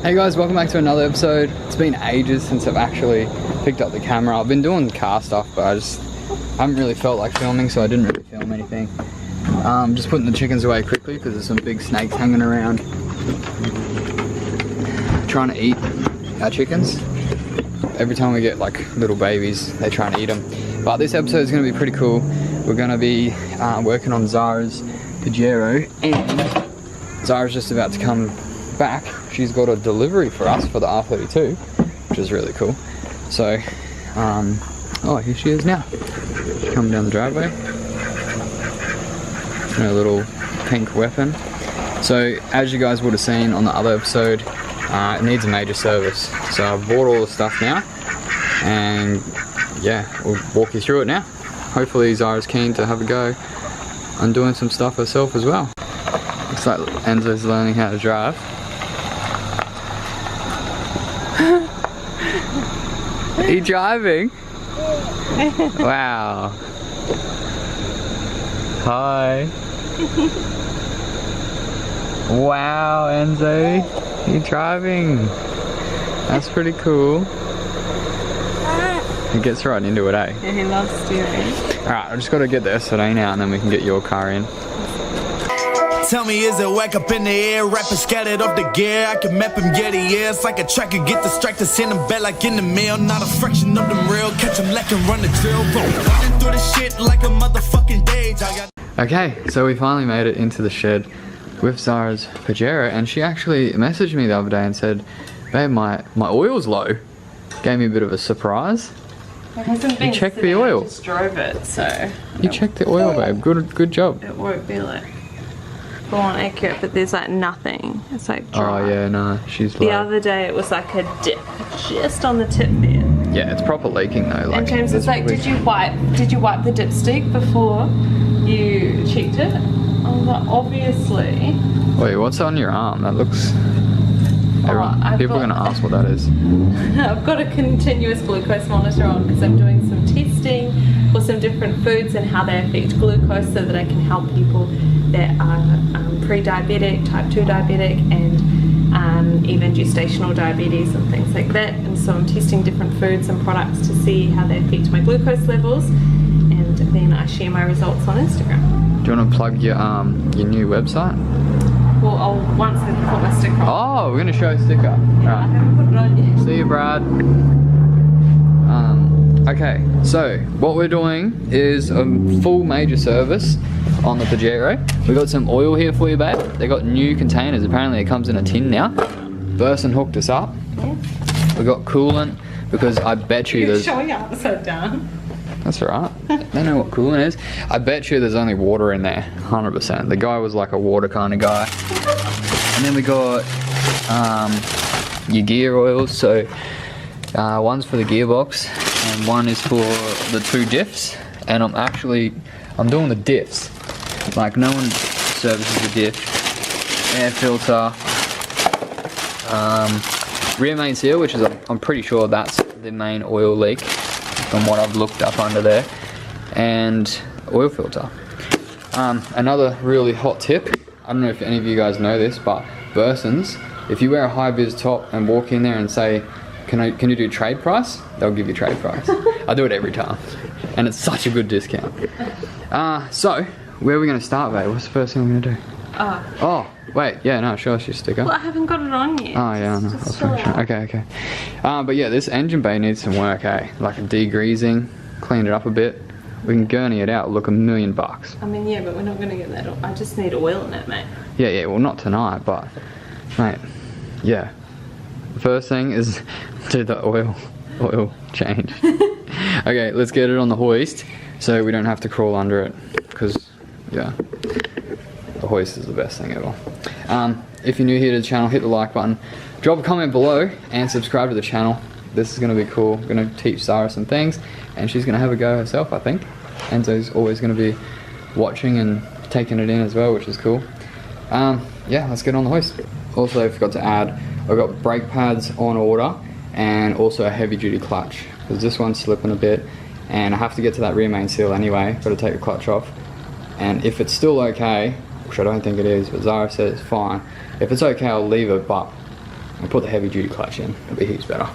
Hey guys, welcome back to another episode. It's been ages since I've actually picked up the camera. I've been doing car stuff, but I just haven't really felt like filming, so I didn't really film anything. Just putting the chickens away quickly because there's some big snakes hanging around trying to eat our chickens. Every time we get like little babies, they try and eat them. But this episode is going to be pretty cool. We're going to be working on Zara's Pajero, and Zara's just about to come back. She's got a delivery for us for the R32, which is really cool. So, oh, here she is now. Coming down the driveway. Her little pink weapon. So, as you guys would have seen on the other episode, it needs a major service. So I've bought all the stuff now, and yeah, we'll walk you through it now. Hopefully Zara's keen to have a go on doing some stuff herself as well. Looks like Enzo's learning how to drive. Are you driving? Wow. Hi. Wow, Enzo. You're driving. That's pretty cool. He gets right into it, eh? Yeah, he loves steering. Alright, I just got to get the SLA now and then we can get your car in. Tell me, is it whack up in the air? Rapping scattered off the gear. I can map him, yeah, yeah. It's like a tracker, get distracted, send him back like in the mail. Not a fraction of them real. Catch him lacking, run the drill. Running through the shit like a motherfucking dage. Okay, so we finally made it into the shed with Zara's Pajero, and she actually messaged me the other day and said, babe, my oil's low. Gave me a bit of a surprise. It hasn't been. You checked the oil. I just drove it, so. You checked the oil, babe. Good job. It won't be like full on accurate, but there's like nothing. It's like dry. Oh yeah, no, she's low. The other day it was like a dip just on the tip there. Yeah, it's proper leaking though. Like, and James was like, did you wipe the dipstick before you checked it? I was like, obviously. Wait, what's on your arm? That looks... People are going to ask what that is. I've got a continuous glucose monitor on because I'm doing some testing for some different foods and how they affect glucose so that I can help people that are pre-diabetic, type 2 diabetic, and even gestational diabetes and things like that. And so I'm testing different foods and products to see how they affect my glucose levels, and then I share my results on Instagram. Do you want to plug your new website? Well, once I put my sticker on. Oh, we're going to show a sticker. Yeah, right. I haven't put it on yet. See you, Brad. Okay, so what we're doing is a full major service on the Pajero. We got some oil here for you, babe. They got new containers. Apparently it comes in a tin now. Burson hooked us up. Yeah. We got coolant because I bet you there's... You're showing it upside down. That's alright. They know what coolant is. I bet you there's only water in there, 100%. The guy was like a water kind of guy. And then we got your gear oils. So one's for the gearbox and one is for the two diffs. And I'm doing the diffs. Like no one services the diff. Air filter. Rear main seal, which is I'm pretty sure that's the main oil leak from what I've looked up under there, and oil filter. Another really hot tip, I don't know if any of you guys know this, but Bursons, if you wear a high vis top and walk in there and say, can you do trade price? They'll give you trade price. I do it every time, and it's such a good discount. So, where are we going to start, babe? What's the first thing we're going to do? Oh, wait, yeah, no, show us your sticker. Well, I haven't got it on yet. Oh, yeah, no, okay. But yeah, this engine bay needs some work, eh? Like a degreasing, clean it up a bit. We can gurney it out, look $1,000,000. I mean, yeah, but we're not going to get that. I just need oil in it, mate. Yeah, well, not tonight, but, mate, yeah. The first thing is do the oil change. Okay, let's get it on the hoist so we don't have to crawl under it, because, yeah. The hoist is the best thing ever. If you're new here to the channel, hit the like button, drop a comment below, and subscribe to the channel. This is going to be cool. I'm going to teach Zara some things, and she's going to have a go herself, I think. Enzo's always going to be watching and taking it in as well, which is cool. Yeah, let's get on the hoist. Also, I forgot to add, I've got brake pads on order, and also a heavy duty clutch, because this one's slipping a bit, and I have to get to that rear main seal anyway. Got to take the clutch off, and if it's still okay, which I don't think it is, but Zara says it's fine. If it's okay, I'll leave it, but I'll put the heavy duty clutch in, it'll be heaps better.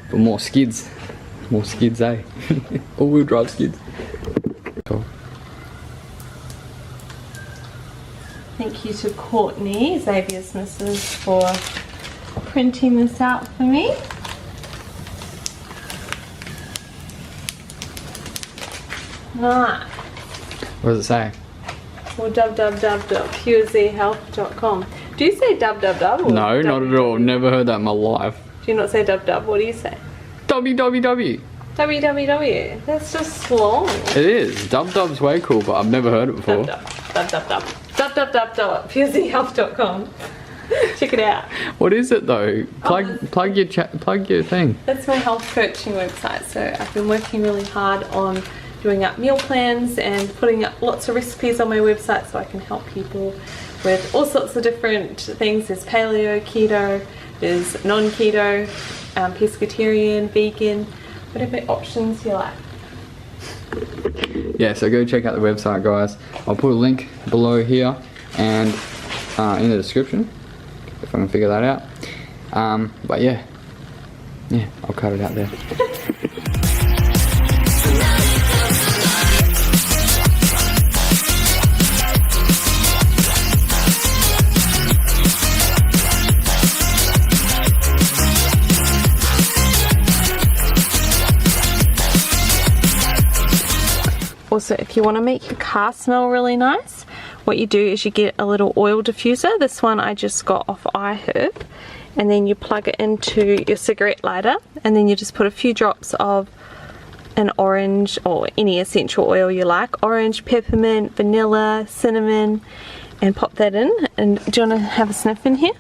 But more skids, eh? All-wheel drive skids. Cool. Thank you to Courtney, Xavier's missus, for printing this out for me. Nice. What does it say? Or www.purezhealth.com. Do you say www? Or No, not at all. Never heard that in my life. Do you not say www? What do you say? www. www. That's just long. It is. Dub's way cool, but I've never heard it before. www.purezhealth.com. Check it out. What is it though? Plug your thing. That's my health coaching website. So I've been working really hard on doing up meal plans and putting up lots of recipes on my website so I can help people with all sorts of different things. There's paleo, keto, there's non-keto, pescatarian, vegan, whatever options you like. Yeah, so go check out the website, guys. I'll put a link below here and in the description if I can figure that out. But yeah, I'll cut it out there. Also, if you want to make your car smell really nice, what you do is you get a little oil diffuser. This one I just got off iHerb, and then you plug it into your cigarette lighter, and then you just put a few drops of an orange or any essential oil you like, orange, peppermint, vanilla, cinnamon, and pop that in. And do you want to have a sniff in here?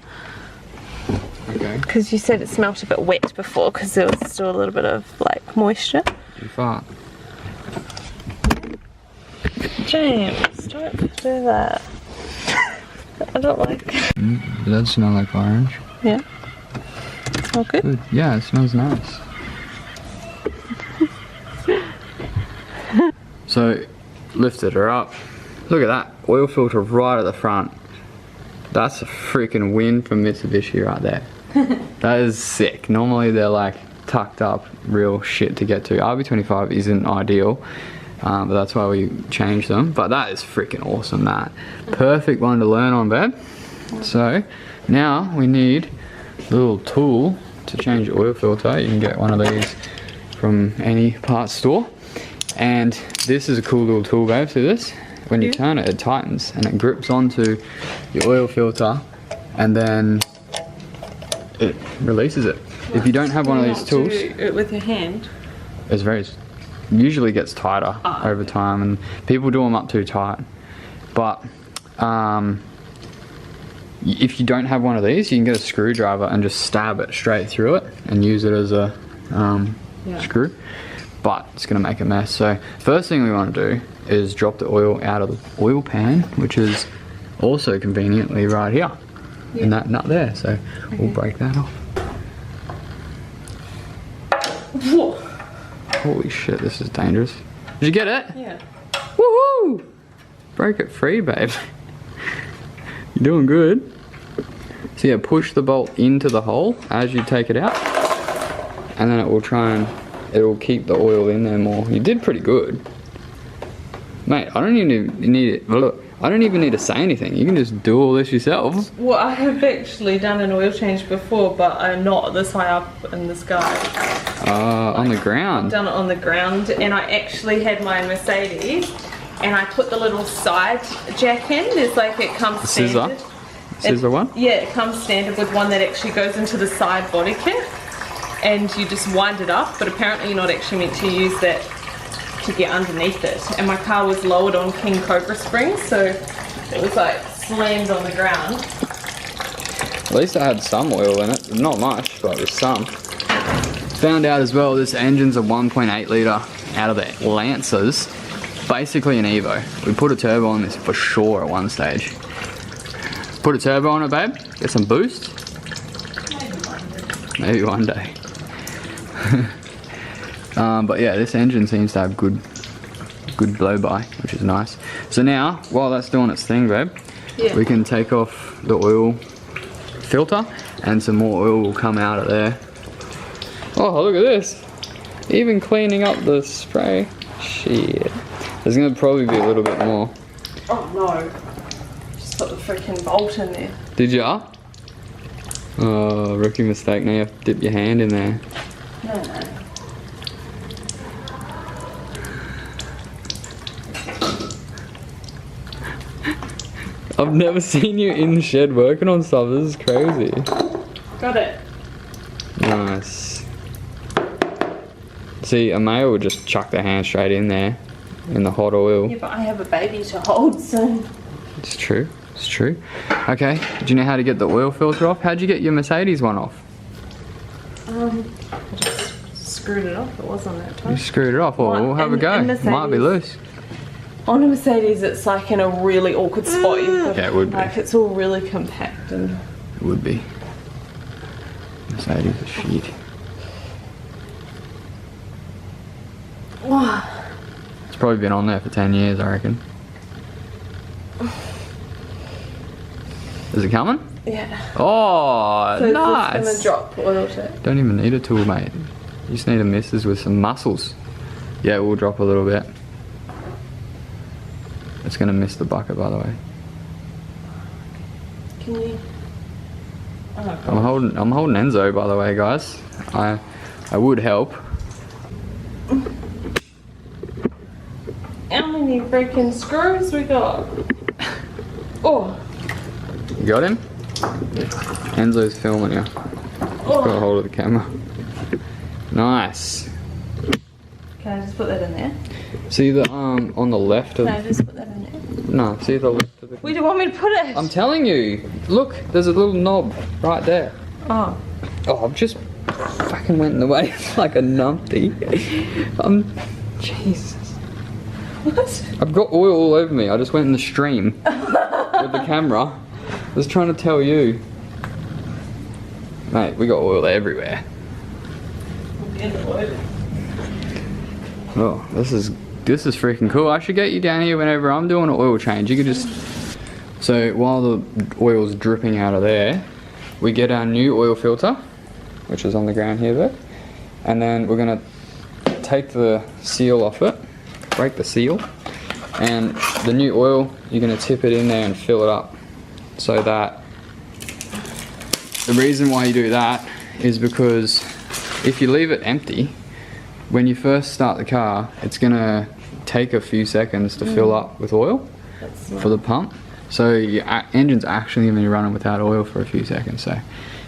Okay. Because you said it smelled a bit wet before because there was still a little bit of like moisture. You fart. James, don't do that. I don't like it. Does that smell like orange? Yeah. Smell good? Good. Yeah, it smells nice. So, lifted her up. Look at that. Oil filter right at the front. That's a freaking win from Mitsubishi right there. That is sick. Normally they're like tucked up real shit to get to. RB25 isn't ideal. But that's why we changed them. But that is freaking awesome, that. Perfect one to learn on, babe. So, now we need a little tool to change the oil filter. You can get one of these from any parts store. And this is a cool little tool, babe. See this? When you turn it, it tightens and it grips onto your oil filter and then it releases it. If you don't have one of these tools... Do it with your hand? It's very... usually gets tighter over time, and people do them up too tight. But if you don't have one of these, you can get a screwdriver and just stab it straight through it and use it as a screw. But it's going to make a mess. So first thing we want to do is drop the oil out of the oil pan, which is also conveniently right here in that nut there. So we'll break that off. Whoa. Holy shit, this is dangerous. Did you get it? Yeah. Woohoo! Break it free, babe. You're doing good. So yeah, push the bolt into the hole as you take it out, and then it will keep the oil in there more. You did pretty good. Mate, I don't even need to say anything. You can just do all this yourself. Well, I have actually done an oil change before, but I'm not this high up in the sky. On the ground. I've done it on the ground, and I actually had my Mercedes, and I put the little side jack in. There's like, it comes standard. Scissor one? Yeah, it comes standard with one that actually goes into the side body kit, and you just wind it up, but apparently you're not actually meant to use that to get underneath it. And my car was lowered on King Cobra springs, so it was like slammed on the ground. At least I had some oil in it. Not much, but there's some. Found out as well, this engine's a 1.8 litre out of the Lancers. Basically an Evo. We put a turbo on this for sure at one stage. Put a turbo on it, babe. Get some boost. Maybe one day. But yeah, this engine seems to have good blow by, which is nice. So now, while that's doing its thing, babe, we can take off the oil filter, and some more oil will come out of there. Oh, look at this. Even cleaning up the spray. Shit. There's gonna probably be a little bit more. Oh no. Just put the freaking bolt in there. Did ya? Oh, rookie mistake. Now you have to dip your hand in there. No. I've never seen you in the shed working on stuff. This is crazy. Got it. Nice. See, a male would just chuck their hand straight in there in the hot oil. Yeah, but I have a baby to hold, so. It's true. It's true. Okay. Do you know how to get the oil filter off? How'd you get your Mercedes one off? I just screwed it off. It was on that You time. screwed it off. Well, we'll have a go. Might be loose. On a Mercedes, it's like in a really awkward spot. Yeah, it would be. Like it's all really compact and. It would be. Mercedes is shit. Wow. It's probably been on there for 10 years, I reckon. Is it coming? Yeah. Oh, So nice. it's just gonna drop oil too. Don't even need a tool, mate. You just need a missus with some muscles. Yeah, we'll drop a little bit. It's gonna miss the bucket, by the way. Can you? Oh, God. I'm holding Enzo, by the way, guys. I would help. How many freaking screws we got? Oh. You got him? Enzo's filming you. Oh. Got a hold of the camera. Nice. Can I just put that in there? See the on the left of. Can I just put that in there? No, see the left of the. Where do you want me to put it? I'm telling you. Look, there's a little knob right there. Oh. Oh, I've just fucking went in the way like a numpty. Jesus. What? I've got oil all over me. I just went in the stream with the camera. I was trying to tell you. Mate, we got oil everywhere. Oh, this is freaking cool. I should get you down here whenever I'm doing an oil change. You could just... So while the oil's dripping out of there, we get our new oil filter, which is on the ground here though. And then we're gonna take the seal off it, break the seal, and the new oil, you're gonna tip it in there and fill it up. So that, the reason why you do that is because if you leave it empty, when you first start the car, it's gonna take a few seconds to fill up with oil for the pump. So your engine's actually gonna be running without oil for a few seconds. So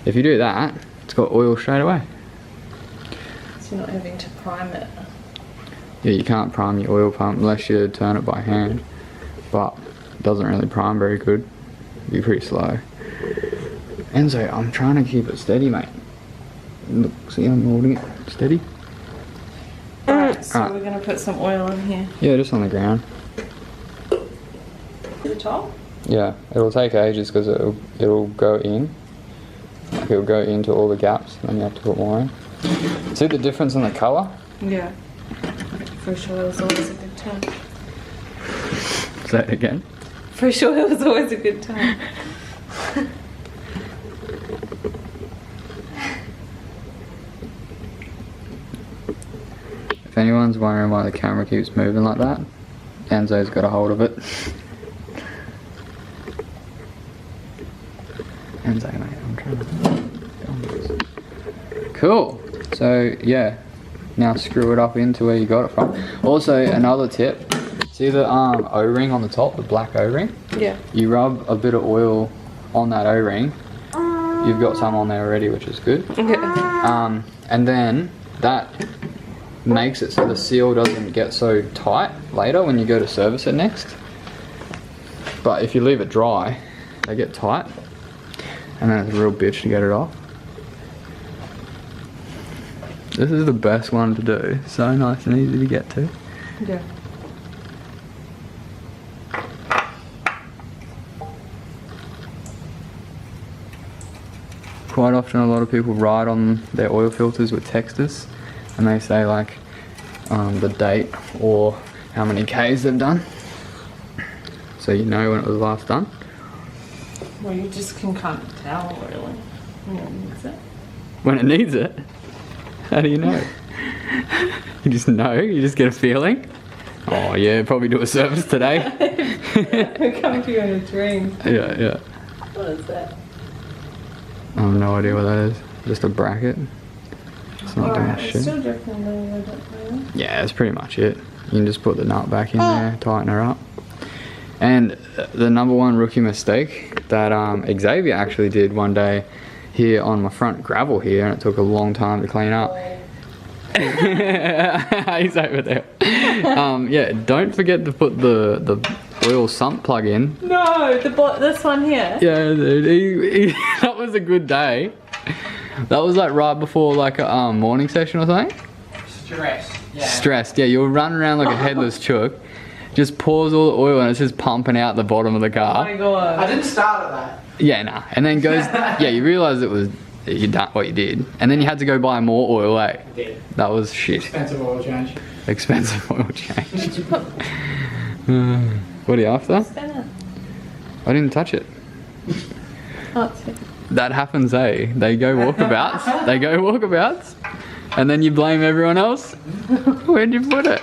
if you do that, it's got oil straight away. So you're not having to prime it. Yeah, you can't prime your oil pump unless you turn it by hand, but it doesn't really prime very good. It'd be pretty slow. Enzo, I'm trying to keep it steady, mate. Look, see, I'm holding it steady. Alright, so Alright. we're going to put some oil in here. Yeah, just on the ground. The top? Yeah, it'll take ages because it'll go in. Like it'll go into all the gaps, and then you have to put more in. See the difference in the colour? Yeah. Fresh oil is always a good time. Say it again. Fresh oil is always a good time. If anyone's wondering why the camera keeps moving like that, Enzo's got a hold of it. Enzo, mate, I'm trying to film this. Cool. So yeah, now screw it up into where you got it from. Also, another tip. See the O-ring on the top, the black O-ring? Yeah. You rub a bit of oil on that O-ring. You've got some on there already, which is good. Okay. And then that makes it so the seal doesn't get so tight later when you go to service it next. But if you leave it dry, they get tight, and then it's a real bitch to get it off. This is the best one to do. So nice and easy to get to. Yeah. Quite often a lot of people write on their oil filters with texters, and they say like the date or how many Ks they've done, so you know when it was last done. Well, you just can kind of tell, really, when it needs it. When it needs it? How do you know? You just know? You just get a feeling? Oh yeah, probably do a service today. We're coming to you in a dream. Yeah, yeah. What is that? I have no idea what that is. Just a bracket. It's not doing Alright, it's shit. still drifting a little bit for you. Yeah, that's pretty much it. You can just put the nut back in there, tighten her up. And the number one rookie mistake that Xavier actually did one day here on my front gravel here, and it took a long time to clean up. He's over there. Yeah, don't forget to put the oil sump plug in. No, this one here. Yeah, dude, that was a good day. That was like right before like a morning session or something. Stressed. Yeah. Stressed, yeah. You were running around like a headless chook. Just pours all the oil and it's just pumping out the bottom of the Oh car. my god. I didn't start at that. Yeah, nah. And then goes, yeah, you realise it was, you done what you did. And then you had to go buy more oil, eh? I did. That was shit. Expensive oil change. Expensive oil change. Did you put What are you after? spin it? I didn't touch it. Oh, it's here. That happens, eh? They go walkabouts. They go walkabouts. And then you blame everyone else. Where'd you put it?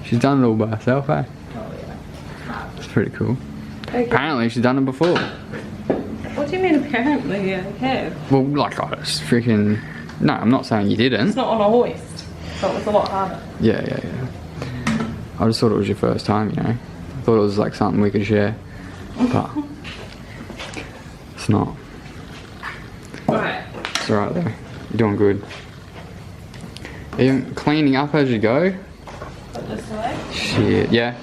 She's done it all by herself, eh? Oh yeah. It's pretty cool. Okay. Apparently she's done it before. What do you mean apparently I have? Well, like I was freaking... No, I'm not saying you It's didn't. not on a hoist, so it was a lot harder. Yeah, yeah, yeah. I just thought it was your first time, you know. I thought it was like something we could share. But... it's not. Alright. It's alright though. You're doing good. Are you cleaning up as you go? Put this away. Shit, yeah.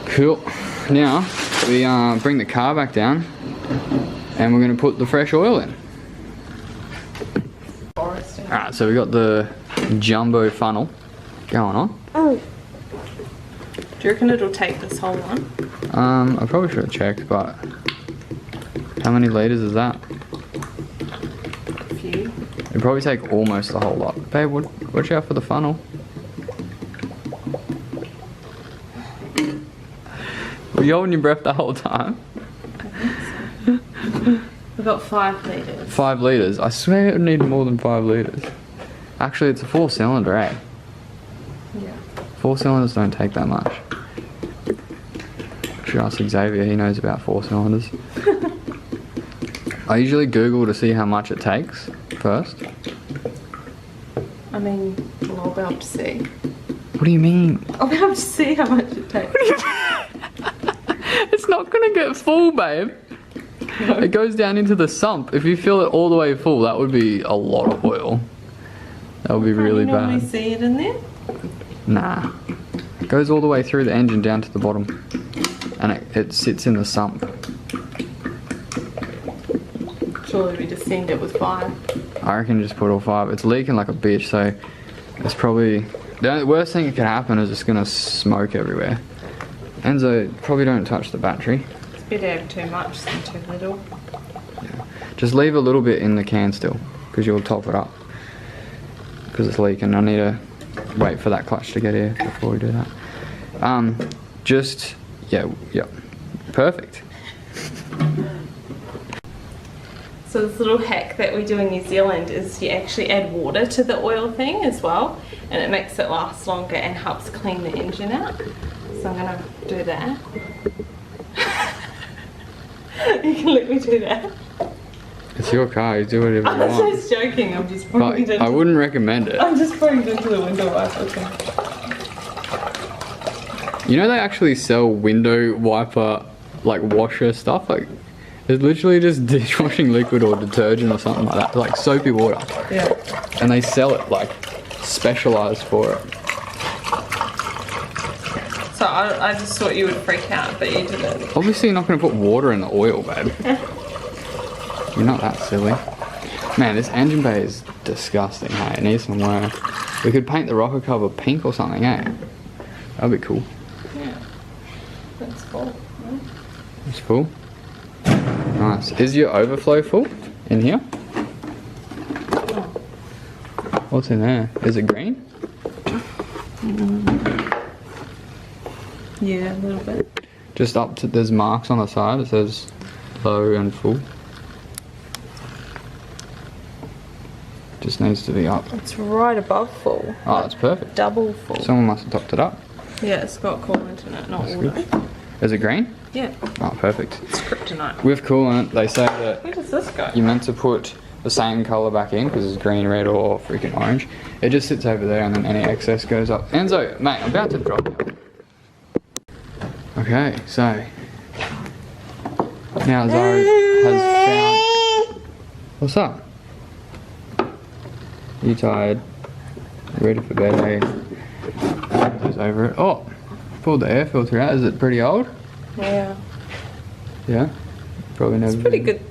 Cool. Now, we bring the car back down and we're going to put the fresh oil in. Forest. Alright, so we got the jumbo funnel going on. Oh. Do you reckon it'll take this whole one? I probably should have checked, but how many litres is that? A few. It'd probably take almost the whole lot. Babe, watch out for the funnel. Were you holding your breath the whole time? We've got 5 litres. 5 litres. I swear it need more than 5 litres. Actually, it's a 4-cylinder, eh? Yeah. 4 cylinders don't take that much. Should ask Xavier, he knows about 4 cylinders. I usually Google to see how much it takes first. I mean, well, I'll be able to see. What do you mean? I'll be able to see how much it takes. It's not gonna get full, babe. No. It goes down into the sump. If you fill it all the way full, that would be a lot of oil. That would be really Can't you normally bad. see it in there? Nah. It goes all the way through the engine down to the bottom. And it sits in the sump. Surely we just send it with 5. I reckon just put all 5. It's leaking like a bitch, so it's probably... The worst thing that could happen is it's gonna smoke everywhere. Enzo, probably don't touch the battery. It's better to have too much than too little. Just leave a little bit in the can still, because you'll top it up. Because it's leaking. I need to wait for that clutch to get here before we do that. Just, yeah, perfect. So this little hack that we do in New Zealand is you actually add water to the oil thing as well, and it makes it last longer and helps clean the engine out. So I'm gonna do that. You can let me do that. It's your car, you do whatever you I'm want. just joking, I'm just putting it But into I wouldn't recommend it. I'm just putting it into the window wiper thing. You know they actually sell window wiper, like washer stuff? Like, it's literally just dishwashing liquid or detergent or something like that, like soapy water. Yeah. And they sell it like specialized for it. So I just thought you would freak out, but you didn't. Obviously you're not going to put water in the oil, babe. You're not that silly. Man, this engine bay is disgusting, hey? It needs some work. We could paint the rocker cover pink or something, eh? That'd be cool. Yeah. That's cool. Right? It's full. Nice. Is your overflow full in here? What's in there? Is it green? Yeah, a little bit. Just up to, there's marks on the side, it says low and full. Just needs to be up. It's right above full. Oh, that's perfect. Double full. Someone must have topped it up. Yeah, it's got coolant in it, not That's water. good. Is it green? Yeah, Oh, perfect. it's kryptonite. With coolant, they say that Where does this go? you're meant to put the same colour back in because it's green, red, or freaking orange. It just sits over there and then any excess goes up. Enzo, mate, I'm about to drop you. Okay, so now Zara has found. What's up? You tired? Ready for bed, eh? Goes over it. Oh, pulled the air filter out. Is it pretty old? Yeah. Yeah. Probably never. It's pretty good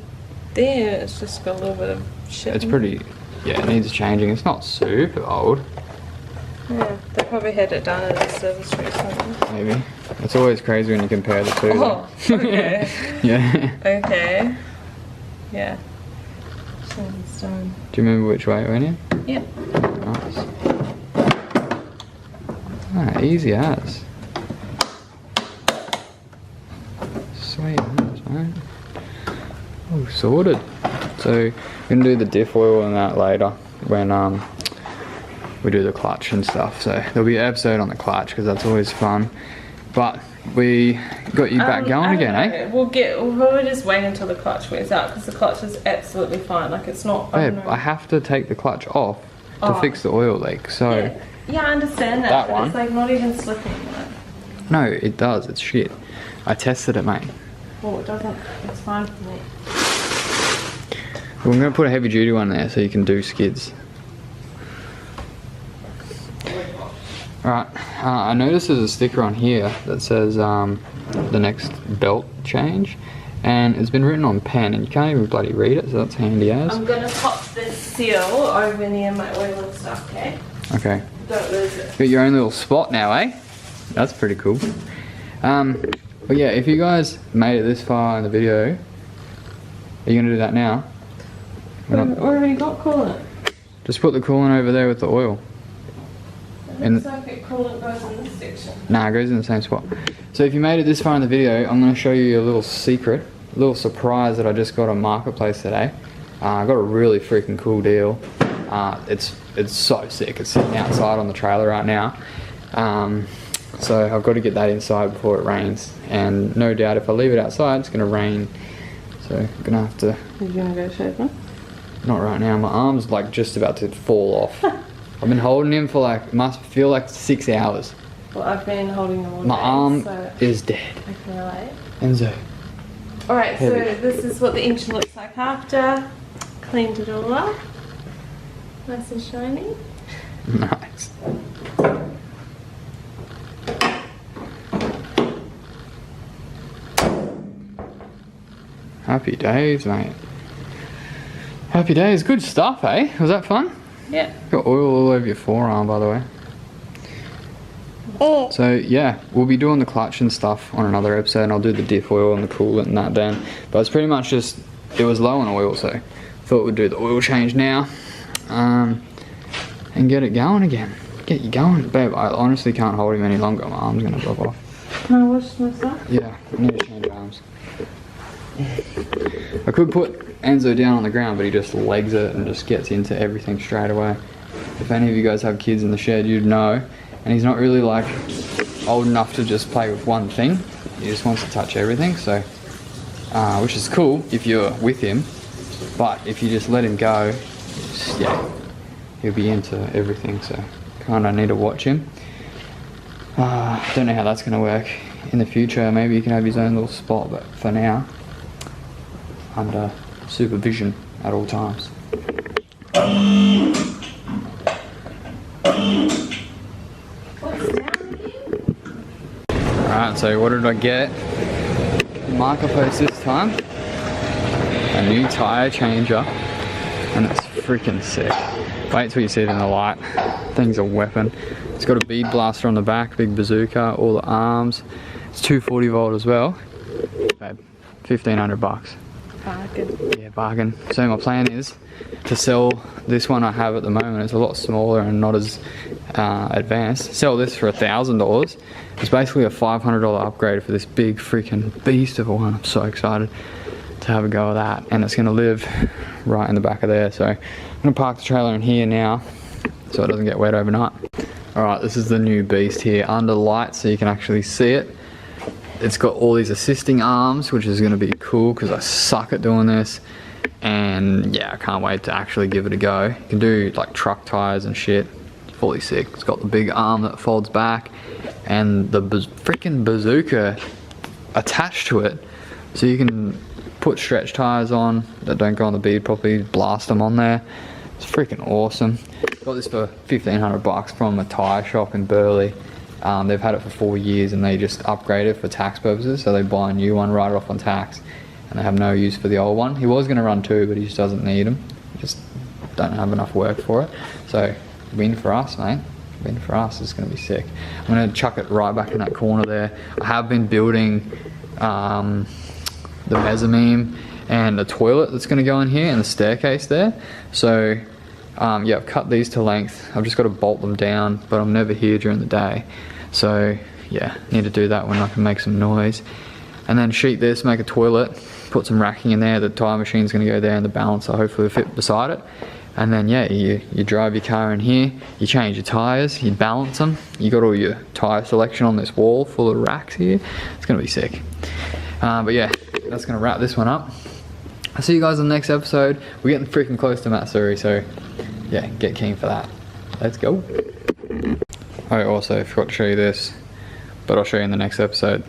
there, it's just got a little bit of shit. It's pretty. Yeah, it needs changing. It's not super old. Yeah, they probably had it done at a service recently. Maybe. It's always crazy when you compare the two. Oh, okay. Yeah. Okay. Yeah. Stone. Do you remember which way it went in? Yep. Nice. Ah, easy as. Sweet as, mate. Oh, sorted. So we're gonna do the diff oil and that later when we do the clutch and stuff. So there'll be an episode on the clutch because that's always fun. But we got you back going again, eh? We'll probably just wait until the clutch wears out because the clutch is absolutely fine. Like it's not. Babe, I have to take the clutch off to fix the oil leak. So yeah, I understand that. That but one. It's like not even slipping. Like. no, it does. It's shit. I tested it, mate. Oh, it doesn't. It's fine for me. Well, I'm gonna put a heavy duty one there so you can do skids. Alright, I noticed there's a sticker on here that says the next belt change, and it's been written on pen and you can't even bloody read it, so that's handy as. I'm gonna pop this seal over near my oil and stuff, okay? Okay. Don't lose it. Got your own little spot now, eh? That's pretty cool. But yeah, if you guys made it this far in the video, are you gonna do that now? We've already got coolant. Just put the coolant over there with the oil. It looks like it coolant goes in this section. Nah, it goes in the same spot. So if you made it this far in the video, I'm going to show you a little secret, a little surprise that I just got on Marketplace today. I got a really freaking cool deal. It's so sick. It's sitting outside on the trailer right now. So I've got to get that inside before it rains. And no doubt if I leave it outside, it's going to rain. So I'm going to have to... Are you going to go shave them? Not right now. My arm's like just about to fall off. I've been holding him for like, must feel like 6 hours. Well, I've been holding them all day. My arm so is dead. I can relate. Enzo. Alright, so Heavy. this is what the engine looks like after. Cleaned it all up. Nice and shiny. Nice. Happy days, mate. Happy days. Good stuff, eh? Was that fun? Yeah. Got oil all over your forearm, by the way. Oh. So yeah, we'll be doing the clutch and stuff on another episode, and I'll do the diff oil and the coolant and that then. But it's pretty much just, it was low on oil, so thought we'd do the oil change now, and get it going again. Get you going, babe. I honestly can't hold him any longer. My arm's gonna drop off. Can I wash myself? Yeah, I need to change arms. I could put Enzo down on the ground, but he just legs it and just gets into everything straight away. If any of you guys have kids in the shed, you'd know. And he's not really like old enough to just play with one thing. He just wants to touch everything, so which is cool if you're with him. But if you just let him go, yeah, he'll be into everything. So kind of need to watch him. Don't know how that's gonna work in the future. Maybe he can have his own little spot, but for now, under supervision at all times. Alright, so what did I get? Marketplace this time. A new tyre changer. And it's freaking sick. Wait till you see it in the light. Thing's a weapon. It's got a bead blaster on the back, big bazooka, all the arms. It's 240 volt as well. Babe, 1,500 bucks. Bargain. Yeah, bargain. So my plan is to sell this one I have at the moment. It's a lot smaller and not as advanced. Sell this for $1,000. It's basically a $500 upgrade for this big freaking beast of a one. I'm so excited to have a go of that, and it's gonna live right in the back of there. So I'm gonna park the trailer in here now so it doesn't get wet overnight. Alright, this is the new beast here under light so you can actually see it. It's got all these assisting arms, which is gonna be cool because I suck at doing this. And yeah, I can't wait to actually give it a go. You can do like truck tires and shit. It's fully sick. It's got the big arm that folds back and the freaking bazooka attached to it, so you can put stretch tires on that don't go on the bead properly, blast them on there. It's freaking awesome. Got this for $1,500 from a tire shop in Burleigh. They've had it for 4 years and they just upgrade it for tax purposes, so they buy a new one, write it off on tax, and they have no use for the old one. He was going to run 2, but he just doesn't need them. He just don't have enough work for it. So win for us, mate. Win for us. It's going to be sick. I'm going to chuck it right back in that corner there. I have been building the mezzanine and a toilet that's going to go in here and the staircase there. So yeah, I've cut these to length. I've just got to bolt them down, but I'm never here during the day. So yeah, need to do that when I can make some noise. And then sheet this, make a toilet, put some racking in there. The tire machine's going to go there and the balancer hopefully will fit beside it. And then yeah, you drive your car in here, you change your tires, you balance them. You got all your tire selection on this wall full of racks here. It's going to be sick. But yeah, that's going to wrap this one up. I'll see you guys in the next episode. We're getting freaking close to Matsuri, so yeah, get keen for that. Let's go. I also forgot to show you this, but I'll show you in the next episode.